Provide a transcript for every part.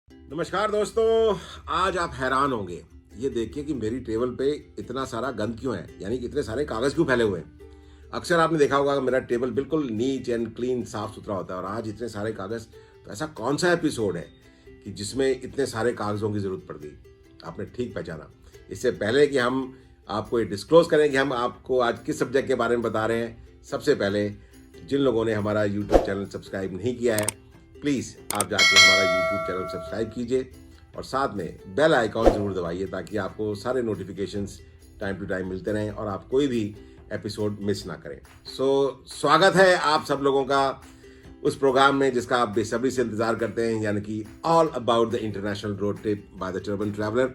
नमस्कार दोस्तों। आज आप हैरान होंगे ये देखिए कि मेरी टेबल पे इतना सारा गंद क्यों है, यानी कि इतने सारे कागज क्यों फैले हुए हैं। अक्सर आपने देखा होगा कि मेरा टेबल बिल्कुल नीट एंड क्लीन साफ सुथरा होता है और आज इतने सारे कागज। तो ऐसा कौन सा एपिसोड है कि जिसमें इतने सारे कागजों की जरूरत पड़ गई। आपने ठीक पहचाना। इससे पहले कि हम आपको ये डिस्क्लोज करें कि हम आपको आज किस सब्जेक्ट के बारे में बता रहे हैं, सबसे पहले जिन लोगों ने हमारा यूट्यूब चैनल सब्सक्राइब नहीं किया है, प्लीज़ आप जाके हमारा यूट्यूब चैनल सब्सक्राइब कीजिए और साथ में बेल आइकॉन ज़रूर दबाइए ताकि आपको सारे नोटिफिकेशंस टाइम टू टाइम मिलते रहें और आप कोई भी एपिसोड मिस ना करें। स्वागत है आप सब लोगों का उस प्रोग्राम में जिसका आप बेसब्री से इंतजार करते हैं, यानी कि all about the international road trip by the turban traveller.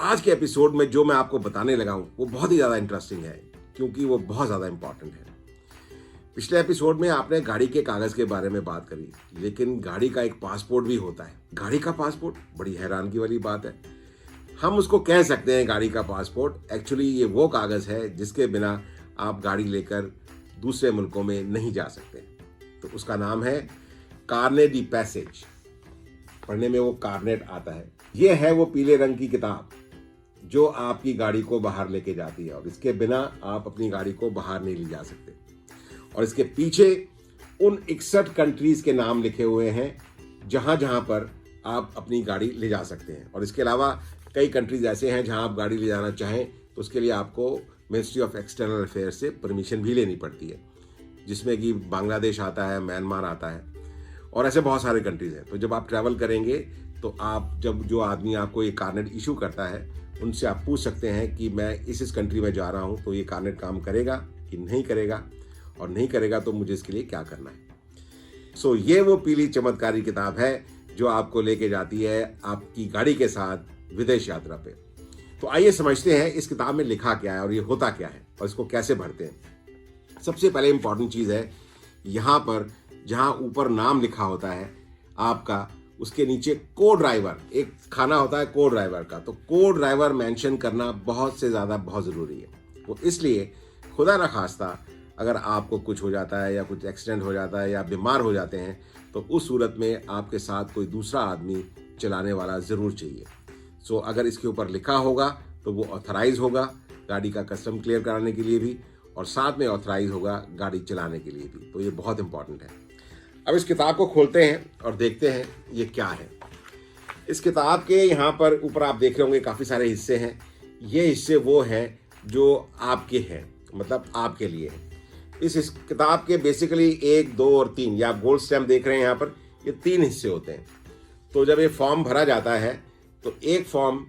आज के एपिसोड में जो मैं आपको बताने लगा हूँ वो बहुत ही ज़्यादा इंटरेस्टिंग है, क्योंकि वो बहुत ज़्यादा इंपॉर्टेंट है। पिछले एपिसोड में आपने गाड़ी के कागज के बारे में बात करी, लेकिन गाड़ी का एक पासपोर्ट भी होता है। गाड़ी का पासपोर्ट बड़ी हैरानगी वाली बात है। हम उसको कह सकते हैं गाड़ी का पासपोर्ट। एक्चुअली ये वो कागज है जिसके बिना आप गाड़ी लेकर दूसरे मुल्कों में नहीं जा सकते। तो उसका नाम है कार्ने डी पैसेज। पढ़ने में वो कार्नेट आता है। ये है वो पीले रंग की किताब जो आपकी गाड़ी को बाहर लेके जाती है और इसके बिना आप अपनी गाड़ी को बाहर नहीं ले जा सकते। और इसके पीछे उन 61 कंट्रीज के नाम लिखे हुए हैं जहां जहां पर आप अपनी गाड़ी ले जा सकते हैं। और इसके अलावा कई कंट्रीज ऐसे हैं जहां आप गाड़ी ले जाना चाहें तो उसके लिए आपको मिनिस्ट्री ऑफ एक्सटर्नल अफेयर्स से परमिशन भी लेनी पड़ती है, जिसमें कि बांग्लादेश आता है, म्यांमार आता है और ऐसे बहुत सारे कंट्रीज हैं। तो जब आप ट्रैवल करेंगे तो आप जो आदमी आपको ये कार्नेट इशू करता है उनसे आप पूछ सकते हैं कि मैं इस कंट्री में जा रहा हूँ, तो ये कार्नेट काम करेगा कि नहीं करेगा, और नहीं करेगा तो मुझे इसके लिए क्या करना है। ये वो पीली चमत्कारी किताब है जो आपको लेके जाती है आपकी गाड़ी के साथ विदेश यात्रा पे। तो आइए समझते हैं इस किताब में लिखा क्या है और ये होता क्या है और इसको कैसे भरते हैं। सबसे पहले इंपॉर्टेंट चीज़ है, यहाँ पर जहाँ ऊपर नाम लिखा होता है आपका, उसके नीचे को ड्राइवर एक खाना होता है को ड्राइवर का। तो को ड्राइवर मेंशन करना बहुत से ज़्यादा बहुत ज़रूरी है। वो इसलिए खुदा न खास्ता अगर आपको कुछ हो जाता है या कुछ एक्सीडेंट हो जाता है या बीमार हो जाते हैं तो उस सूरत में आपके साथ कोई दूसरा आदमी चलाने वाला ज़रूर चाहिए। अगर इसके ऊपर लिखा होगा तो वो ऑथराइज होगा गाड़ी का कस्टम क्लियर कराने के लिए भी, और साथ में ऑथराइज होगा गाड़ी चलाने के लिए भी। तो ये बहुत इंपॉर्टेंट है। अब इस किताब को खोलते हैं और देखते हैं ये क्या है। इस किताब के यहाँ पर ऊपर आप देख रहे होंगे काफ़ी सारे हिस्से हैं। ये हिस्से वो हैं जो आपके हैं, मतलब आपके लिए है। इस किताब के बेसिकली 1, 2 और 3, या गोल्ड स्टैम्प देख रहे हैं यहाँ पर, ये 3 हिस्से होते हैं। तो जब ये फॉर्म भरा जाता है तो एक फॉर्म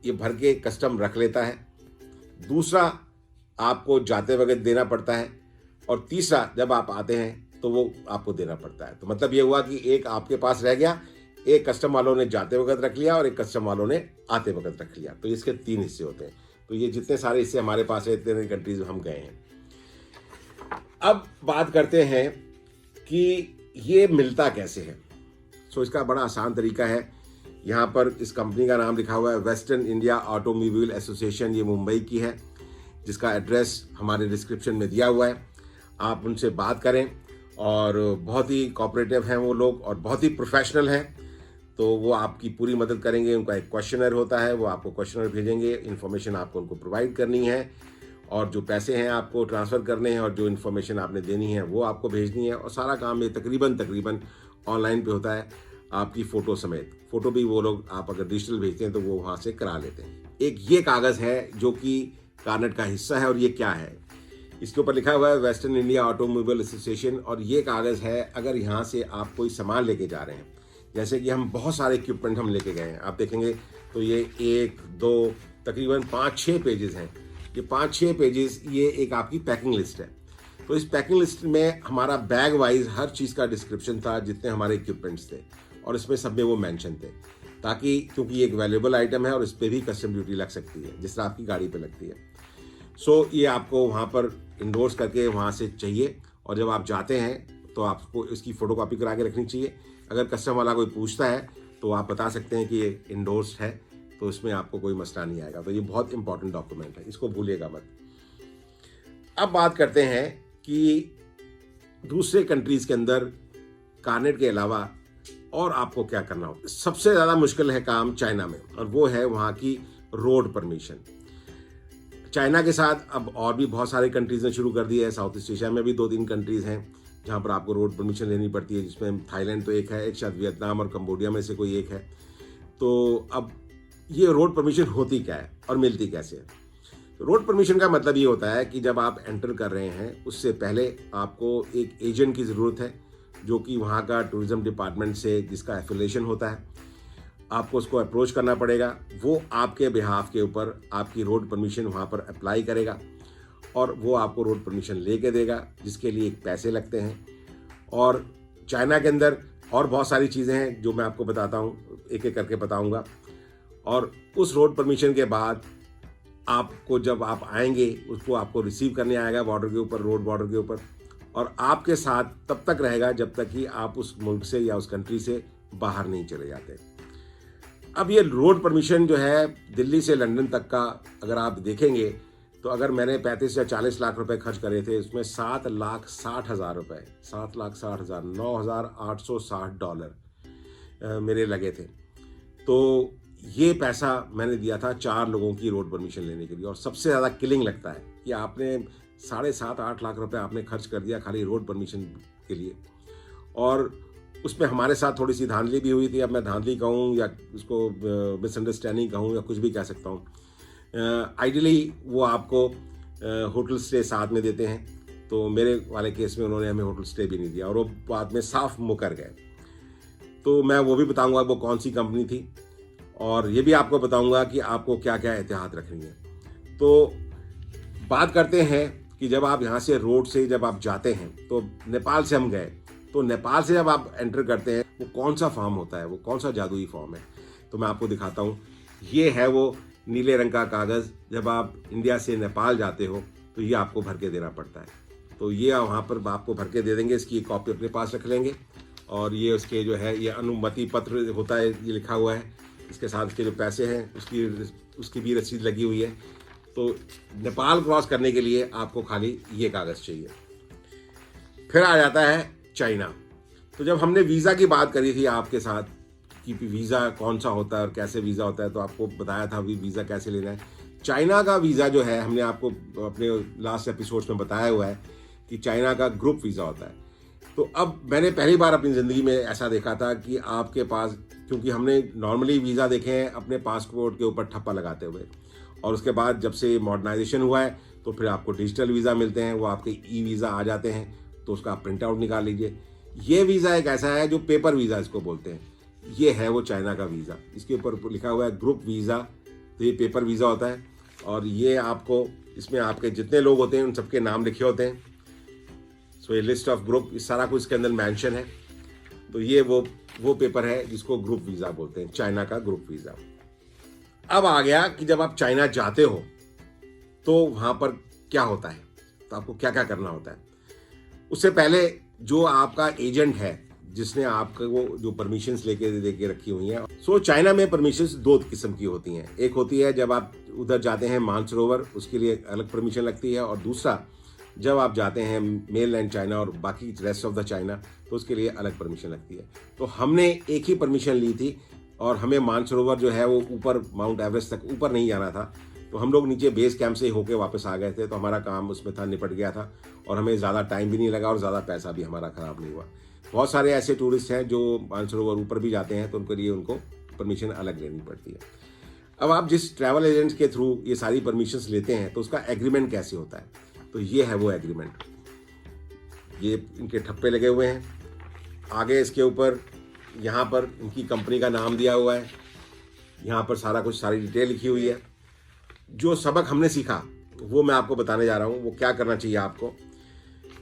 ये भर के कस्टम रख लेता है, दूसरा आपको जाते वक्त देना पड़ता है, और तीसरा जब आप आते हैं तो वो आपको देना पड़ता है। तो मतलब ये हुआ कि एक आपके पास रह गया, एक कस्टम वालों ने जाते वक्त रख लिया और एक कस्टम वालों ने आते वक्त रख लिया। तो इसके 3 हिस्से होते हैं। तो ये जितने सारे हिस्से हमारे पास है, इतने कंट्रीज हम गए हैं। अब बात करते हैं कि ये मिलता कैसे है। इसका बड़ा आसान तरीका है। यहाँ पर इस कंपनी का नाम लिखा हुआ है वेस्टर्न इंडिया ऑटोमोबाइल एसोसिएशन। ये मुंबई की है, जिसका एड्रेस हमारे डिस्क्रिप्शन में दिया हुआ है। आप उनसे बात करें, और बहुत ही कोऑपरेटिव हैं वो लोग और बहुत ही प्रोफेशनल हैं। तो वो आपकी पूरी मदद करेंगे। उनका एक क्वेश्चनर होता है, वो आपको क्वेश्चनर भेजेंगे, इन्फॉर्मेशन आपको उनको प्रोवाइड करनी है, और जो पैसे हैं आपको ट्रांसफ़र करने हैं, और जो इन्फॉर्मेशन आपने देनी है वो आपको भेजनी है। और सारा काम ये तकरीबन ऑनलाइन पे होता है, आपकी फ़ोटो समेत। फ़ोटो भी वो लोग, आप अगर डिजिटल भेजते हैं तो वो वहाँ से करा लेते हैं। एक ये कागज़ है जो कि कार्नेट का हिस्सा है, और ये क्या है, इसके ऊपर लिखा हुआ है वेस्टर्न इंडिया ऑटोमोबाइल एसोसिएशन। और ये कागज़ है अगर यहाँ से आप कोई सामान लेके जा रहे हैं, जैसे कि हम बहुत सारे इक्विपमेंट हम लेके गए हैं, आप देखेंगे तो ये 1, 2, तकरीबन 5-6 पेजेस हैं। ये 5-6 पेजेस ये एक आपकी पैकिंग लिस्ट है। तो इस पैकिंग लिस्ट में हमारा बैग वाइज हर चीज़ का डिस्क्रिप्शन था, जितने हमारे इक्विपमेंट्स थे, और इसमें सब में वो मेंशन थे, ताकि क्योंकि ये एक वैल्यूएबल आइटम है और इस पर भी कस्टम ड्यूटी लग सकती है जिस तरह आपकी गाड़ी पे लगती है। ये आपको वहाँ पर इंडोर्स करके वहाँ से चाहिए, और जब आप जाते हैं तो आपको इसकी फ़ोटोकॉपी करा के रखनी चाहिए। अगर कस्टम वाला कोई पूछता है तो आप बता सकते हैं कि ये इंडोर्स्ड है, तो इसमें आपको कोई मसला नहीं आएगा। तो ये बहुत इंपॉर्टेंट डॉक्यूमेंट है, इसको भूलिएगा मत। अब बात करते हैं कि दूसरे कंट्रीज़ के अंदर कार्नेट के अलावा और आपको क्या करना होता है। सबसे ज़्यादा मुश्किल है काम चाइना में, और वो है वहाँ की रोड परमिशन। चाइना के साथ अब और भी बहुत सारे कंट्रीज़ ने शुरू कर दिया है। साउथ ईस्ट एशिया में भी 2-3 कंट्रीज़ हैं जहाँ पर आपको रोड परमिशन लेनी पड़ती है, जिसमें थाईलैंड तो एक है, एक शायद वियतनाम और कंबोडिया में से कोई एक है। तो अब ये रोड परमिशन होती क्या है और मिलती कैसे है? तो रोड परमिशन का मतलब ये होता है कि जब आप एंटर कर रहे हैं उससे पहले आपको एक एजेंट की ज़रूरत है, जो कि वहाँ का टूरिज़्म डिपार्टमेंट से जिसका एफिलिएशन होता है। आपको उसको अप्रोच करना पड़ेगा, वो आपके बिहाफ के ऊपर आपकी रोड परमिशन वहाँ पर अप्लाई करेगा और वो आपको रोड परमिशन लेके देगा, जिसके लिए एक पैसे लगते हैं। और चाइना के अंदर और बहुत सारी चीज़ें हैं जो मैं आपको बताता हूँ, एक एक करके बताऊँगा। और उस रोड परमिशन के बाद आपको जब आप आएंगे, उसको आपको रिसीव करने आएगा बॉर्डर के ऊपर, रोड बॉर्डर के ऊपर, और आपके साथ तब तक रहेगा जब तक कि आप उस मुल्क से या उस कंट्री से बाहर नहीं चले जाते। अब ये रोड परमिशन जो है दिल्ली से लंदन तक का अगर आप देखेंगे, तो अगर मैंने 35 या 40 लाख रुपए खर्च करे थे, उसमें 7,60,000 रुपए, 7,60,000, $9,860 मेरे लगे थे। तो ये पैसा मैंने दिया था 4 लोगों की रोड परमिशन लेने के लिए। और सबसे ज़्यादा किलिंग लगता है कि आपने 7.5-8 लाख रुपए आपने खर्च कर दिया खाली रोड परमिशन के लिए। और उसमें हमारे साथ थोड़ी सी धांधली भी हुई थी। अब मैं धांधली कहूँ या उसको मिसअंडरस्टैंडिंग कहूँ या कुछ भी कह सकता हूँ। आइडियली वो आपको होटल स्टे साथ में देते हैं, तो मेरे वाले केस में उन्होंने हमें होटल स्टे भी नहीं दिया और वो बाद में साफ मुकर गए। तो मैं वो भी बताऊंगा वो कौन सी कंपनी थी, और ये भी आपको बताऊंगा कि आपको क्या क्या एहतियात रखनी है। तो बात करते हैं कि जब आप यहाँ से रोड से जब आप जाते हैं, तो नेपाल से हम गए, तो नेपाल से जब आप एंटर करते हैं वो कौन सा फॉर्म होता है, वो कौन सा जादुई फॉर्म है, तो मैं आपको दिखाता हूँ। ये है वो नीले रंग का कागज़। जब आप इंडिया से नेपाल जाते हो तो ये आपको भर के देना पड़ता है। तो ये वहाँ पर आपको भर के दे देंगे, इसकी एक कॉपी अपने पास रख लेंगे। और ये उसके जो है ये अनुमति पत्र होता है, ये लिखा हुआ है, इसके साथ इसके जो पैसे हैं उसकी भी रसीद लगी हुई है। तो नेपाल क्रॉस करने के लिए आपको खाली ये कागज़ चाहिए। फिर आ जाता है चाइना। तो जब हमने वीज़ा की बात करी थी आपके साथ कि वीज़ा कौन सा होता है और कैसे वीज़ा होता है, तो आपको बताया था अभी वीज़ा कैसे लेना है। चाइना का वीज़ा जो है, हमने आपको अपने लास्ट एपिसोड्स में बताया हुआ है कि चाइना का ग्रुप वीज़ा होता है। तो अब मैंने पहली बार अपनी ज़िंदगी में ऐसा देखा था कि आपके पास, क्योंकि हमने नॉर्मली वीज़ा देखे हैं अपने पासपोर्ट के ऊपर ठप्पा लगाते हुए, और उसके बाद जब से मॉडर्नाइजेशन हुआ है तो फिर आपको डिजिटल वीज़ा मिलते हैं, वो आपके ई वीज़ा आ जाते हैं, तो उसका आप प्रिंट आउट निकाल लीजिए। ये वीज़ा एक ऐसा है जो पेपर वीज़ा इसको बोलते हैं। ये है वो चाइना का वीज़ा, इसके ऊपर लिखा हुआ है ग्रुप वीज़ा। तो ये पेपर वीज़ा होता है, और ये आपको, इसमें आपके जितने लोग होते हैं उन सबके नाम लिखे होते हैं। सो ये लिस्ट ऑफ ग्रुप, इस सारा कुछ इसके अंदर मेंशन है। तो ये वो पेपर है जिसको ग्रुप वीज़ा बोलते हैं, चाइना का ग्रुप वीज़ा। अब आ गया कि जब आप चाइना जाते हो तो वहाँ पर क्या होता है, तो आपको क्या क्या करना होता है। उससे पहले जो आपका एजेंट है जिसने आपको वो जो परमिशंस लेके रखी हुई हैं। सो चाइना में परमिशंस 2 किस्म की होती हैं। एक होती है जब आप उधर जाते हैं मानसरोवर, उसके लिए अलग परमिशन लगती है, और दूसरा जब आप जाते हैं मेन लैंड चाइना और बाकी रेस्ट ऑफ द चाइना, तो उसके लिए अलग परमिशन लगती है। तो हमने एक ही परमिशन ली थी, और हमें मानसरोवर जो है वो ऊपर माउंट एवरेस्ट तक ऊपर नहीं जाना था, तो हम लोग नीचे बेस कैंप से होके वापस आ गए थे। तो हमारा काम उसमें था, निपट गया था, और हमें ज़्यादा टाइम भी नहीं लगा और ज़्यादा पैसा भी हमारा ख़राब नहीं हुआ। बहुत सारे ऐसे टूरिस्ट हैं जो मानसरोवर ऊपर भी जाते हैं, तो उनके लिए उनको परमिशन अलग लेनी पड़ती है। अब आप जिस ट्रैवल एजेंट के थ्रू ये सारी परमिशंस लेते हैं, तो उसका एग्रीमेंट कैसे होता है, तो ये है वो एग्रीमेंट। ये इनके ठप्पे लगे हुए हैं, आगे इसके ऊपर यहाँ पर इनकी कंपनी का नाम दिया हुआ है, यहाँ पर सारा कुछ, सारी डिटेल लिखी हुई है। जो सबक हमने सीखा वो मैं आपको बताने जा रहा हूँ, वो क्या करना चाहिए आपको।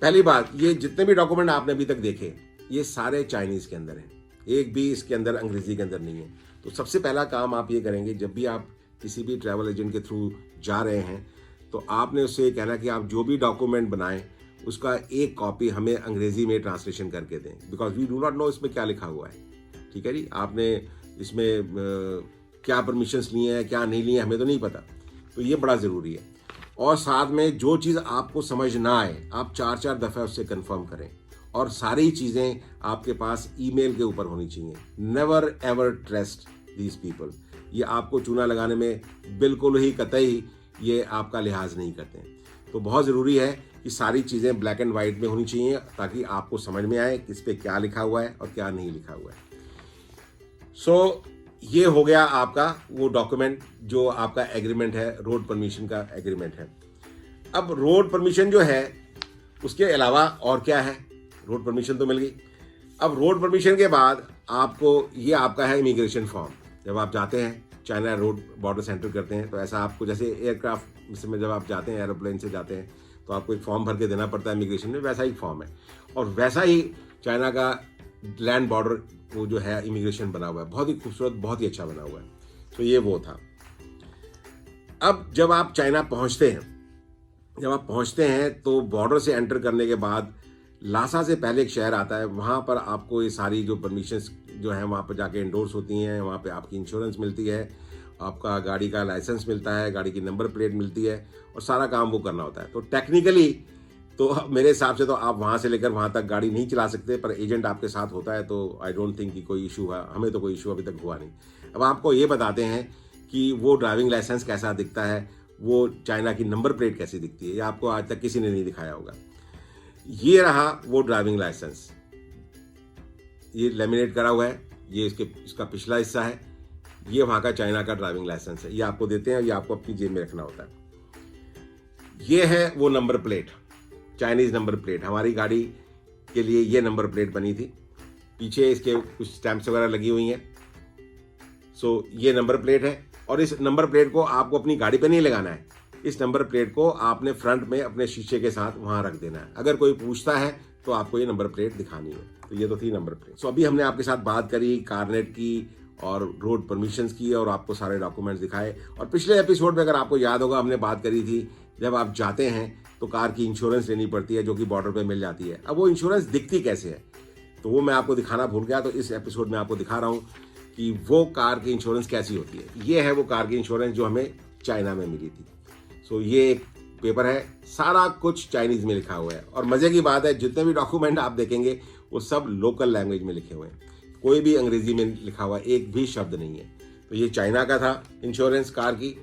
पहली बात, ये जितने भी डॉक्यूमेंट आपने अभी तक देखे, ये सारे चाइनीज़ के अंदर हैं, एक भी इसके अंदर अंग्रेज़ी के अंदर नहीं है। तो सबसे पहला काम आप ये करेंगे, जब भी आप किसी भी ट्रैवल एजेंट के थ्रू जा रहे हैं, तो आपने उससे कहना कि आप जो भी डॉक्यूमेंट बनाएं उसका एक कॉपी हमें अंग्रेज़ी में ट्रांसलेशन करके दें, because we do not know इसमें क्या लिखा हुआ है। ठीक है जी, आपने इसमें क्या परमिशंस लिए हैं क्या नहीं लिए हमें तो नहीं पता, तो ये बड़ा ज़रूरी है। और साथ में जो चीज़ आपको समझ ना आए, आप 4-4 दफ़ा उससे कंफर्म करें, और सारी चीज़ें आपके पास ईमेल के ऊपर होनी चाहिए। Never ever trust these people. ये आपको चूना लगाने में बिल्कुल ही कतई ये आपका लिहाज नहीं करते हैं। तो बहुत ज़रूरी है कि सारी चीज़ें ब्लैक एंड वाइट में होनी चाहिए ताकि आपको समझ में आए किस पे क्या लिखा हुआ है और क्या नहीं लिखा हुआ है। सो ये हो गया आपका वो डॉक्यूमेंट जो आपका एग्रीमेंट है, रोड परमिशन का एग्रीमेंट है। अब रोड परमिशन जो है उसके अलावा और क्या है, रोड परमिशन तो मिल गई। अब रोड परमिशन के बाद आपको ये आपका है इमिग्रेशन फॉर्म। जब आप जाते हैं चाइना रोड बॉर्डर से एंटर करते हैं तो ऐसा आपको जैसे एयरक्राफ्ट में जब आप जाते हैं, एरोप्लेन से जाते हैं तो आपको एक फॉर्म भर के देना पड़ता है इमिग्रेशन में, वैसा ही फॉर्म है। और वैसा ही चाइना का लैंड बॉर्डर वो जो है इमिग्रेशन बना हुआ है, बहुत ही खूबसूरत, बहुत ही अच्छा बना हुआ है। तो ये वो था। अब जब आप चाइना पहुंचते हैं तो बॉर्डर से एंटर करने के बाद लासा से पहले एक शहर आता है, वहाँ पर आपको ये सारी जो परमिशंस जो है वहाँ पर जाके इंडोर्स होती हैं, वहाँ पे आपकी इंश्योरेंस मिलती है, आपका गाड़ी का लाइसेंस मिलता है, गाड़ी की नंबर प्लेट मिलती है और सारा काम वो करना होता है। तो टेक्निकली तो मेरे हिसाब से तो आप वहाँ से लेकर वहाँ तक गाड़ी नहीं चला सकते, पर एजेंट आपके साथ होता है तो आई डोंट थिंक कि कोई इशू है। हमें तो कोई इशू अभी तक हुआ नहीं। अब आपको ये बताते हैं कि वो ड्राइविंग लाइसेंस कैसा दिखता है, वो चाइना की नंबर प्लेट कैसी दिखती है, ये आपको आज तक किसी ने नहीं दिखाया होगा। ये रहा वो ड्राइविंग लाइसेंस, ये लेमिनेट करा हुआ है, ये इसका पिछला हिस्सा है, ये वहाँ का चाइना का ड्राइविंग लाइसेंस है। ये आपको देते हैं, ये आपको अपनी जेब में रखना होता है। ये है वो number plate, Chinese number plate. हमारी गाड़ी के लिए ये नंबर प्लेट बनी थी, पीछे इसके कुछ स्टैंप्स वगैरह लगी हुई हैं। सो ये नंबर प्लेट है और इस नंबर प्लेट को आपको अपनी गाड़ी पे नहीं लगाना है, इस नंबर प्लेट को आपने फ्रंट में अपने शीशे के साथ वहां रख देना है। अगर कोई पूछता है तो आपको ये नंबर प्लेट दिखानी है। तो ये तो थी नंबर प्लेट। सो अभी हमने आपके साथ बात करी कारनेट की और रोड परमिशंस की और आपको सारे डॉक्यूमेंट्स दिखाए। और पिछले एपिसोड में अगर आपको याद होगा हमने बात करी थी जब आप जाते हैं तो कार की इंश्योरेंस लेनी पड़ती है जो कि बॉर्डर पे मिल जाती है। अब वो इंश्योरेंस दिखती कैसे है तो वो मैं आपको दिखाना भूल गया, तो इस एपिसोड में आपको दिखा रहा हूँ कि वो कार की इंश्योरेंस कैसी होती है। ये है वो कार की इंश्योरेंस जो हमें चाइना में मिली थी। सो ये एक पेपर है, सारा कुछ चाइनीज में लिखा हुआ है और मजे की बात है जितने भी डॉक्यूमेंट आप देखेंगे वो सब लोकल लैंग्वेज में लिखे हुए हैं, कोई भी अंग्रेजी में लिखा हुआ एक भी शब्द नहीं है। तो ये चाइना का था इंश्योरेंस कार की।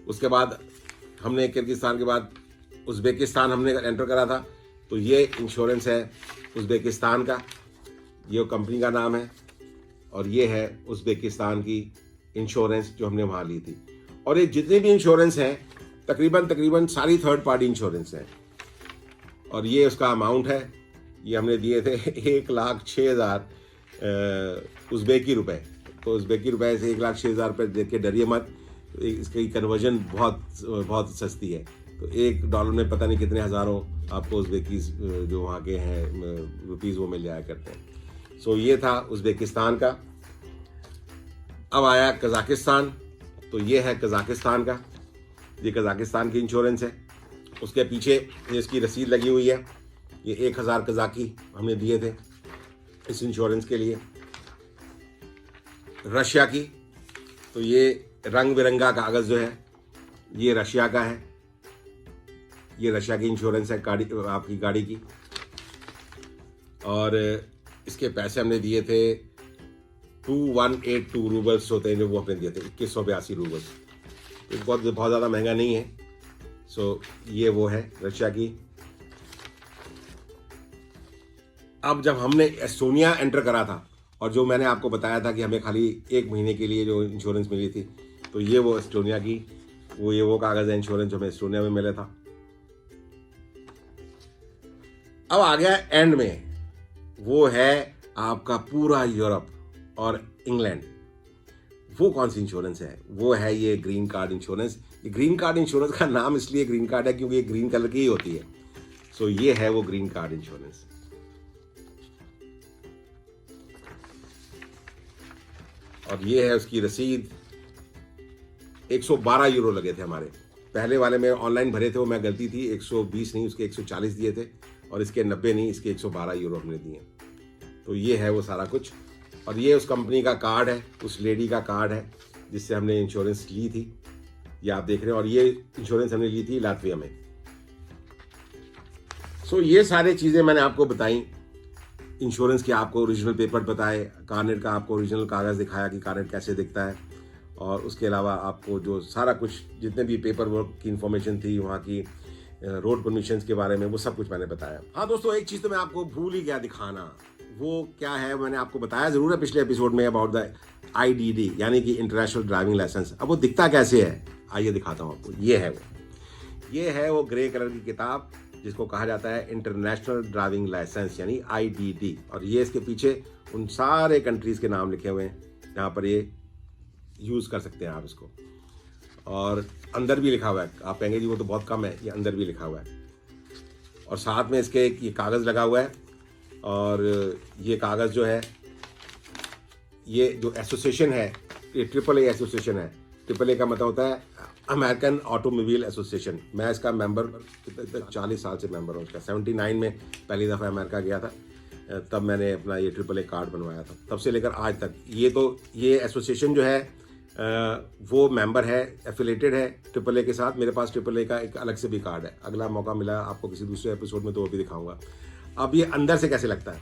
उसके बाद हमने किर्गिस्तान के बाद उज़्बेकिस्तान हमने एंटर करा था, तो ये इंश्योरेंस है उज़्बेकिस्तान का, ये कंपनी का नाम है और ये है उज़्बेकिस्तान की इंश्योरेंस जो हमने वहाँ ली थी। और ये जितनी भी इंश्योरेंस हैं तकरीबन सारी थर्ड पार्टी इंश्योरेंस हैं। और ये उसका अमाउंट है, ये हमने दिए थे 1,06,000 उज़्बेकी रुपए। तो उज़्बेकी रुपए से 1,06,000 रुपये देख के डरिए मत, इसकी कन्वर्जन बहुत सस्ती है। तो $1 में पता नहीं कितने हज़ारों आपको उज़्बेकीज जो वहाँ के हैं रुपीज़ वो मिल जाया करते हैं। सो ये था उज़्बेकिस्तान का। अब आया कज़ाकिस्तान, तो ये है कज़ाकिस्तान का, ये कज़ाकिस्तान की इंश्योरेंस है। उसके पीछे ये इसकी रसीद लगी हुई है, ये 1,000 कज़ाकी हमने दिए थे इस इंश्योरेंस के लिए। रशिया की, तो ये रंग बिरंगा कागज़ जो है ये रशिया का है, ये रशिया की इंश्योरेंस है आपकी गाड़ी की। और इसके पैसे हमने दिए थे 2182 रूबल्स होते हैं जो वो हमने दिए थे, 2182 रूबल्स। तो बहुत ज़्यादा महंगा नहीं है। सो ये वो है रशिया की। अब जब हमने एस्टोनिया एंटर करा था और जो मैंने आपको बताया था कि हमें खाली 1 महीने के लिए जो इंश्योरेंस मिली थी, तो ये वो एस्टोनिया की वो कागज़ है इंश्योरेंस जो हमें एस्टोनिया में मिला था। अब आ गया एंड में, वो है आपका पूरा यूरोप और इंग्लैंड। वो कौन सी इंश्योरेंस है? वो है ये ग्रीन कार्ड इंश्योरेंस। ये ग्रीन कार्ड इंश्योरेंस का नाम इसलिए ग्रीन कार्ड है क्योंकि ये ग्रीन कलर की ही होती है। सो ये है वो ग्रीन कार्ड इंश्योरेंस। और ये है उसकी रसीद। 112 यूरो लगे थे हमारे पहले वाले में, ऑनलाइन भरे थे वो, मैं गलती थी, 120 नहीं उसके 140 दिए थे और इसके 90 नहीं, इसके 112 यूरो हमने दिए। तो ये है वो सारा कुछ। और ये उस कंपनी का कार्ड है, उस लेडी का कार्ड है जिससे हमने इंश्योरेंस ली थी, ये आप देख रहे हैं। और ये इंश्योरेंस हमने ली थी लातविया में। सो ये सारी चीज़ें मैंने आपको बताई इंश्योरेंस की आपको ओरिजिनल पेपर बताए, कारनेट का आपको ओरिजिनल कागज़ दिखाया कि कारनेट कैसे दिखता है, और उसके अलावा आपको जो सारा कुछ जितने भी पेपर वर्क की इन्फॉर्मेशन थी, वहाँ की रोड परमिशंस के बारे में, वो सब कुछ मैंने बताया। हाँ दोस्तों, एक चीज़ तो मैं आपको भूल ही गया दिखाना। वो क्या है, मैंने आपको बताया ज़रूर है पिछले एपिसोड में अबाउट द IDD, यानी कि इंटरनेशनल ड्राइविंग लाइसेंस। अब वो दिखता कैसे है, आइए दिखाता हूँ आपको। ये है वो ग्रे कलर की किताब जिसको कहा जाता है इंटरनेशनल ड्राइविंग लाइसेंस, यानी IDD। और ये इसके पीछे उन सारे कंट्रीज़ के नाम लिखे हुए हैं जहाँ पर ये यूज़ कर सकते हैं आप इसको। और अंदर भी लिखा हुआ है, आप कहेंगे जी वो तो बहुत कम है, ये अंदर भी लिखा हुआ है। और साथ में इसके ये कागज़ लगा हुआ है, और ये कागज़ जो है, ये जो एसोसिएशन है, ये AAA एसोसिएशन है। AAA का मतलब होता है अमेरिकन ऑटोमोबाइल एसोसिएशन। मैं इसका मेंबर 40 साल से मेंबर हूँ इसका। 79 में पहली दफ़ा अमेरिका गया था, तब मैंने अपना ये AAA कार्ड बनवाया था। तब से लेकर आज तक ये एसोसिएशन जो है वो मेंबर है, एफिलेटेड है AAA के साथ। मेरे पास AAA का एक अलग से भी कार्ड है। अगला मौका मिला आपको किसी दूसरे एपिसोड में तो वो भी दिखाऊंगा। अब ये अंदर से कैसे लगता है,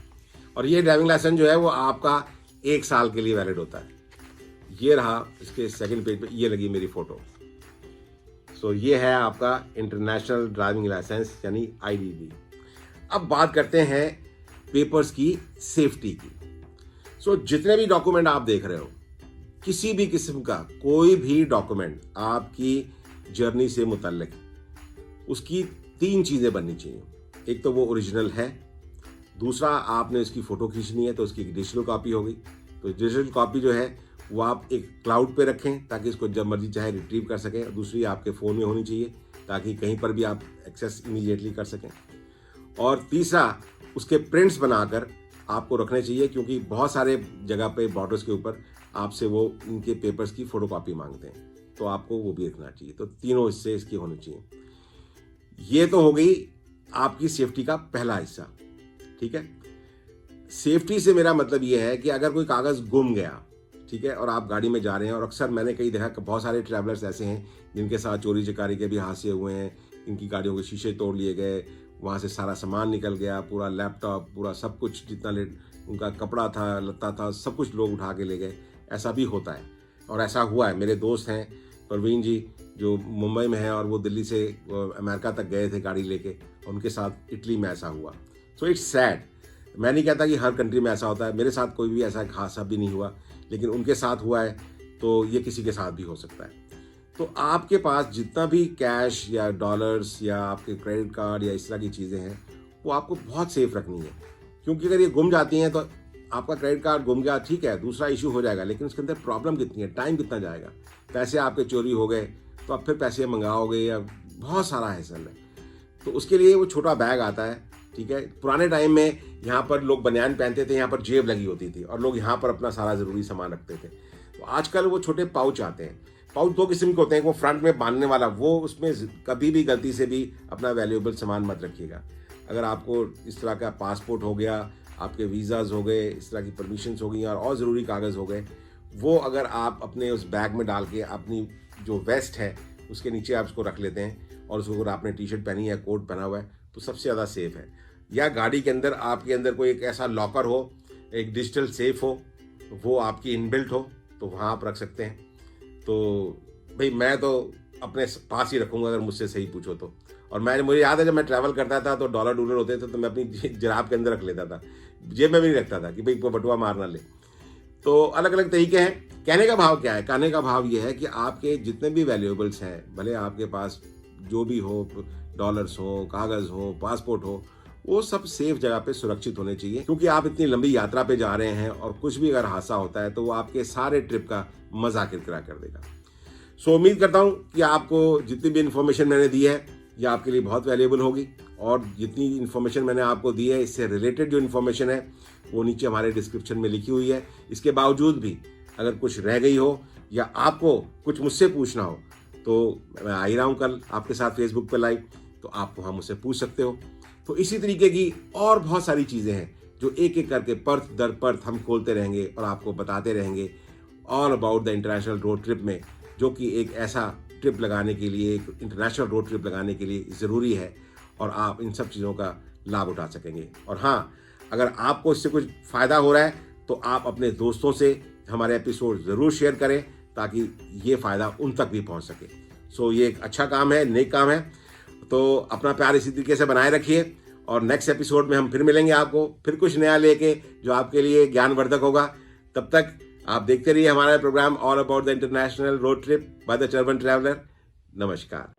और ये ड्राइविंग लाइसेंस जो है वो आपका 1 साल के लिए वैलिड होता है। ये रहा इसके सेकंड पेज पे, ये लगी मेरी फोटो। सो ये है आपका इंटरनेशनल ड्राइविंग लाइसेंस यानी IDD। अब बात करते हैं पेपर्स की सेफ्टी की। सो जितने भी डॉक्यूमेंट आप देख रहे हो, किसी भी किस्म का कोई भी डॉक्यूमेंट आपकी जर्नी से मुतल्लिक, उसकी 3 चीज़ें बननी चाहिए। एक तो वो ओरिजिनल है, दूसरा आपने इसकी फ़ोटो खींचनी है तो उसकी डिजिटल कॉपी होगी। तो डिजिटल कॉपी जो है वो आप एक क्लाउड पे रखें ताकि इसको जब मर्जी चाहे रिट्रीव कर सकें। और दूसरी आपके फ़ोन में होनी चाहिए ताकि कहीं पर भी आप एक्सेस इमीडिएटली कर सकें। और तीसरा, उसके प्रिंट्स बनाकर आपको रखने चाहिए, क्योंकि बहुत सारे जगह पे बॉर्डर्स के ऊपर आपसे वो इनके पेपर्स की फ़ोटोकॉपी मांगते हैं, तो आपको वो भी रखना चाहिए। तो तीनों हिस्से इसके होने चाहिए। ये तो हो गई आपकी सेफ्टी का पहला हिस्सा, ठीक है। सेफ्टी से मेरा मतलब ये है कि अगर कोई कागज़ गुम गया, ठीक है, और आप गाड़ी में जा रहे हैं, और अक्सर मैंने कई देखा कि बहुत सारे ट्रैवलर्स ऐसे हैं जिनके साथ चोरी चकारी के भी हादसे हुए हैं। इनकी गाड़ियों के शीशे तोड़ लिए गए, वहाँ से सारा सामान निकल गया, पूरा लैपटॉप, पूरा सब कुछ, जितना उनका कपड़ा था, लत्ता था, सब कुछ लोग उठा के ले गए। ऐसा भी होता है, और ऐसा हुआ है। मेरे दोस्त हैं परवीन जी, जो मुंबई में है, और वो दिल्ली से अमेरिका तक गए थे गाड़ी लेके, और उनके साथ इटली में ऐसा हुआ। So it's sad. मैं नहीं कहता कि हर कंट्री में ऐसा होता है, मेरे साथ कोई भी ऐसा हादसा भी नहीं हुआ, लेकिन उनके साथ हुआ है, तो ये किसी के साथ भी हो सकता है। तो आपके पास जितना भी कैश या डॉलर्स या आपके क्रेडिट कार्ड या इस तरह की चीज़ें हैं, वो आपको बहुत सेफ रखनी है, क्योंकि अगर ये गुम जाती हैं तो आपका क्रेडिट कार्ड गुम गया, ठीक है, दूसरा इशू हो जाएगा, लेकिन उसके अंदर प्रॉब्लम कितनी है, टाइम कितना जाएगा, पैसे आपके चोरी हो गए तो आप फिर पैसे मंगाओगे, या बहुत सारा हैसल है। तो उसके लिए वो छोटा बैग आता है, ठीक है। पुराने टाइम में यहाँ पर लोग बनियान पहनते थे, यहाँ पर जेब लगी होती थी, और लोग यहाँ पर अपना सारा ज़रूरी सामान रखते थे। तो आजकल वो छोटे पाउच आते हैं। पाउच 2 किस्म के होते हैं, वो फ्रंट में बांधने वाला, वो उसमें कभी भी गलती से भी अपना वैल्यूएबल सामान मत रखिएगा। अगर आपको इस तरह का पासपोर्ट हो गया, आपके वीज़ाज़ हो गए, इस तरह की परमिशंस हो गई, और ज़रूरी कागज़ हो गए, वो अगर आप अपने उस बैग में डाल के अपनी जो वेस्ट है उसके नीचे आप उसको रख लेते हैं, और उसको अगर आपने टी-शर्ट पहनी है, कोट पहना हुआ है, तो सबसे ज़्यादा सेफ़ है। या गाड़ी के अंदर आपके अंदर कोई एक ऐसा लॉकर हो, एक डिजिटल सेफ हो, वो आपकी इनबिल्ट हो, तो वहाँ आप रख सकते हैं। तो भाई मैं तो अपने पास ही रखूँगा अगर मुझसे सही पूछो तो। और मुझे याद है जब मैं ट्रैवल करता था तो डॉलर डूलर होते थे तो मैं अपनी जराब के अंदर रख लेता था, जेब में भी नहीं रखता था कि भाई बटुआ मार ना ले। तो अलग अलग तरीके हैं। कहने का भाव क्या है? कहने का भाव ये है कि आपके जितने भी वैल्यूएबल्स हैं, भले आपके पास जो भी हो, डॉलर्स हो, कागज़ हो, पासपोर्ट हो, वो सब सेफ जगह पे सुरक्षित होने चाहिए, क्योंकि आप इतनी लंबी यात्रा पे जा रहे हैं और कुछ भी अगर हादसा होता है तो वो आपके सारे ट्रिप का मजा किरकिरा कर देगा। सो उम्मीद करता हूँ कि आपको जितनी भी इन्फॉर्मेशन मैंने दी है ये आपके लिए बहुत वैल्यूएबल होगी, और जितनी इन्फॉर्मेशन मैंने आपको दी है इससे रिलेटेड जो इन्फॉर्मेशन है वो नीचे हमारे डिस्क्रिप्शन में लिखी हुई है। इसके बावजूद भी अगर कुछ रह गई हो या आपको कुछ मुझसे पूछना हो तो मैं आ ही रहा हूँ कल आपके साथ फेसबुक पर लाइव, तो आप वहाँ मुझसे पूछ सकते हो। तो इसी तरीके की और बहुत सारी चीज़ें हैं जो एक एक करके पर्थ दर पर्थ हम खोलते रहेंगे और आपको बताते रहेंगे all about the international road trip में, जो कि एक ऐसा ट्रिप लगाने के लिए, एक इंटरनेशनल रोड ट्रिप लगाने के लिए ज़रूरी है, और आप इन सब चीज़ों का लाभ उठा सकेंगे। और हाँ, अगर आपको इससे कुछ फ़ायदा हो रहा है तो आप अपने दोस्तों से हमारे एपिसोड ज़रूर शेयर करें ताकि ये फ़ायदा उन तक भी पहुंच सके। सो ये एक अच्छा काम है, नेक काम है। तो अपना प्यार इसी तरीके से बनाए रखिए और नेक्स्ट एपिसोड में हम फिर मिलेंगे आपको, फिर कुछ नया लेके जो आपके लिए ज्ञानवर्धक होगा। तब तक आप देखते रहिए हमारा program all about the international road trip by the turban traveller. नमस्कार।